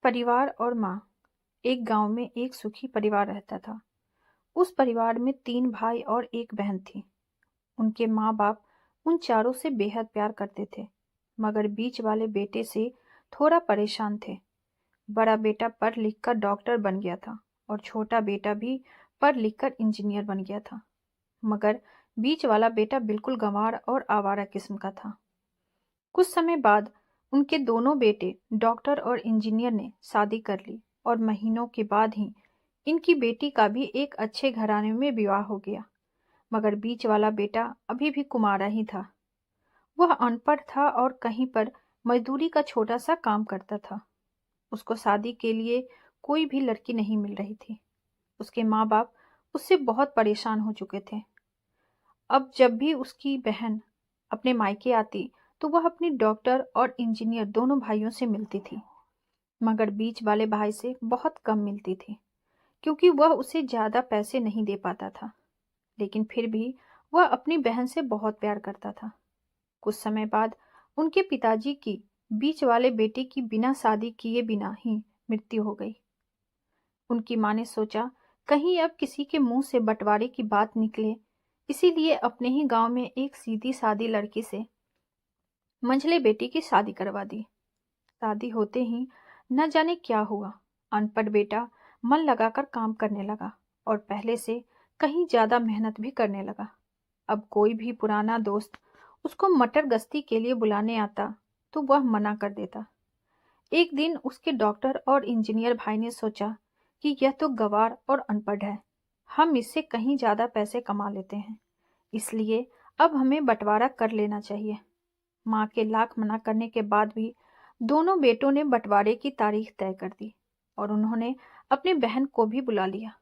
परिवार और माँ। एक गांव में एक सुखी परिवार रहता था। उस परिवार में 3 भाई और एक बहन थी। उनके माँ बाप उन चारों से बेहद प्यार करते थे, मगर बीच वाले बेटे से थोड़ा परेशान थे। बड़ा बेटा पढ़ लिख कर डॉक्टर बन गया था और छोटा बेटा भी पढ़ लिख कर इंजीनियर बन गया था, मगर बीच वाला बेटा बिल्कुल गंवार और आवारा किस्म का था। कुछ समय बाद उनके दोनों बेटे डॉक्टर और इंजीनियर ने शादी कर ली और महीनों के बाद ही इनकी बेटी का भी एक अच्छे घराने में विवाह हो गया। मगर बीच वाला बेटा अभी भी कुंवारा ही था। वह अनपढ़ था और कहीं पर मजदूरी का छोटा सा काम करता था। उसको शादी के लिए कोई भी लड़की नहीं मिल रही थी। उसके माँ बाप उससे बहुत परेशान हो चुके थे। अब जब भी उसकी बहन अपने मायके आती तो वह अपनी डॉक्टर और इंजीनियर दोनों भाइयों से मिलती थी, मगर बीच वाले भाई से बहुत कम मिलती थी, क्योंकि वह उसे ज्यादा पैसे नहीं दे पाता था। लेकिन फिर भी वह अपनी बहन से बहुत प्यार करता था। कुछ समय बाद उनके पिताजी की बीच वाले बेटे की बिना शादी किए बिना ही मृत्यु हो गई। उनकी माँ ने सोचा कहीं अब किसी के मुंह से बंटवारे की बात निकले, इसीलिए अपने ही गांव में एक सीधी सादी लड़की से मंझले बेटी की शादी करवा दी। शादी होते ही न जाने क्या हुआ, अनपढ़ बेटा मन लगाकर काम करने लगा और पहले से कहीं ज्यादा मेहनत भी करने लगा। अब कोई भी पुराना दोस्त उसको मटर गश्ती के लिए बुलाने आता तो वह मना कर देता। एक दिन उसके डॉक्टर और इंजीनियर भाई ने सोचा कि यह तो गंवार और अनपढ़ है, हम इससे कहीं ज्यादा पैसे कमा लेते हैं, इसलिए अब हमें बंटवारा कर लेना चाहिए। माँ के लाख मना करने के बाद भी दोनों बेटों ने बंटवारे की तारीख तय कर दी और उन्होंने अपनी बहन को भी बुला लिया।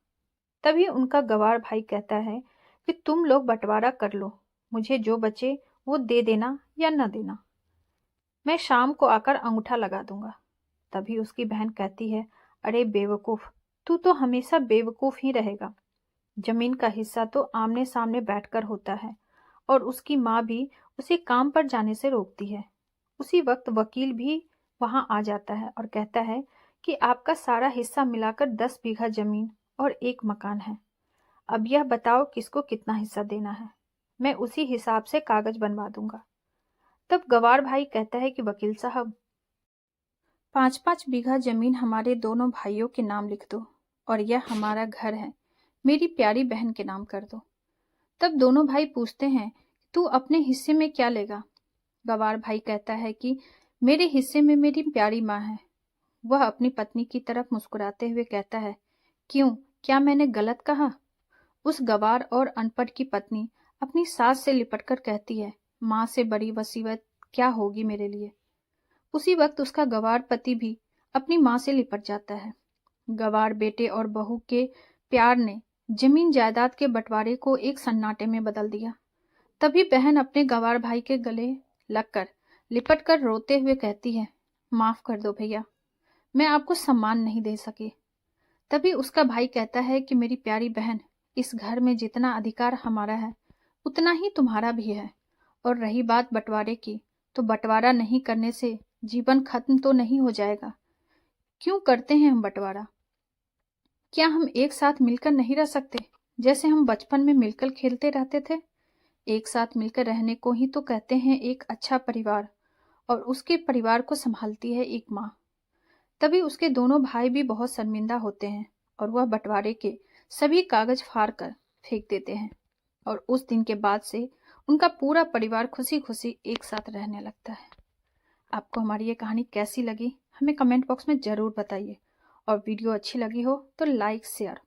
तभी उनका गंवार भाई कहता है कि तुम लोग बंटवारा कर लो, मुझे जो बचे वो दे देना या न देना, मैं शाम को आकर अंगूठा लगा दूंगा। तभी उसकी बहन कहती है, अरे बेवकूफ, तू तो हमेशा बेवकूफ ही रहेगा। जमीन का हिस्सा तो आमने सामने बैठकर होता है। और उसकी माँ भी उसे काम पर जाने से रोकती है। उसी वक्त वकील भी वहां आ जाता है और कहता है कि आपका सारा हिस्सा मिलाकर 10 बीघा जमीन और एक मकान है। अब यह बताओ किसको कितना हिस्सा देना है, मैं उसी हिसाब से कागज बनवा दूंगा। तब गंवार भाई कहता है कि वकील साहब, 5-5 बीघा जमीन हमारे दोनों भाइयों के नाम लिख दो और यह हमारा घर है, मेरी प्यारी बहन के नाम कर दो। तब दोनों भाई पूछते हैं, तू अपने हिस्से में क्या लेगा? गंवार भाई कहता है कि मेरे हिस्से में मेरी प्यारी माँ है। वह अपनी पत्नी की तरफ मुस्कुराते हुए कहता है, क्यों, क्या मैंने गलत कहा? उस गंवार और अनपढ़ की पत्नी अपनी सास से लिपटकर कहती है, माँ से बड़ी वसीयत क्या होगी मेरे लिए। उसी वक्त उसका गंवार पति भी अपनी माँ से लिपट जाता है। गंवार बेटे और बहू के प्यार ने जमीन जायदाद के बंटवारे को एक सन्नाटे में बदल दिया। तभी बहन अपने गंवार भाई के गले लगकर लिपट कर रोते हुए कहती है, माफ कर दो भैया, मैं आपको सम्मान नहीं दे सकी। तभी उसका भाई कहता है कि मेरी प्यारी बहन, इस घर में जितना अधिकार हमारा है उतना ही तुम्हारा भी है। और रही बात बंटवारे की, तो बंटवारा नहीं करने से जीवन खत्म तो नहीं हो जाएगा। क्यों करते हैं हम बंटवारा? क्या हम एक साथ मिलकर नहीं रह सकते, जैसे हम बचपन में मिलकर खेलते रहते थे? एक साथ मिलकर रहने को ही तो कहते हैं एक अच्छा परिवार, और उसके परिवार को संभालती है एक माँ। तभी उसके दोनों भाई भी बहुत शर्मिंदा होते हैं और वह बंटवारे के सभी कागज फाड़ कर फेंक देते हैं। और उस दिन के बाद से उनका पूरा परिवार खुशी खुशी एक साथ रहने लगता है। आपको हमारी ये कहानी कैसी लगी हमें कमेंट बॉक्स में ज़रूर बताइए, और वीडियो अच्छी लगी हो तो लाइक शेयर